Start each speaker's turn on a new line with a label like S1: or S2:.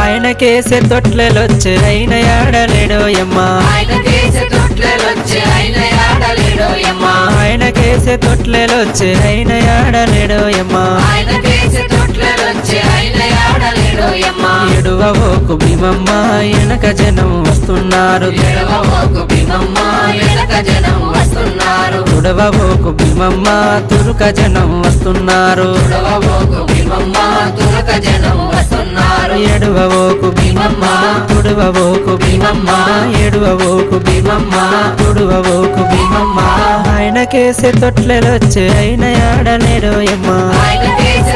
S1: ఆయన కేసే తొట్లెలొచ్చే అయిన ఆడలేడోయమ్మ
S2: ఆయన కేసే తొట్లెలొచ్చే ఆయన ఆడలేడోయమ్మ
S1: ఆయన కేసే తొట్లెలొచ్చే అయిన ఆడలేడోయమ్మ
S2: ఆయన కేసే తొట్లెలొచ్చే ఆయన ఆడలేడోయమ్మ
S1: ఎడువవోకు భీమమ్మ వెనక జనం వస్తున్నారు
S2: ఎడవబోకు భీమమ్మ వెనక జనం వస్తున్నారు
S1: తుడవబోకు భీమమ్మ తురుక జనం వస్తున్నారు
S2: ఎడవబోకు భీమమ్మ తురక జనం వస్తున్నారు
S1: ఎడువవోకు భీమమ్మ తుడవబోకు భీమమ్మ ఎడువవోకు భీమమ్మ తుడవబోకు భీమమ్మ ఆయన కేసే తొట్లెలొచ్చే అయిన ఆడలేడోయమ్మ
S2: ఆయన కేసే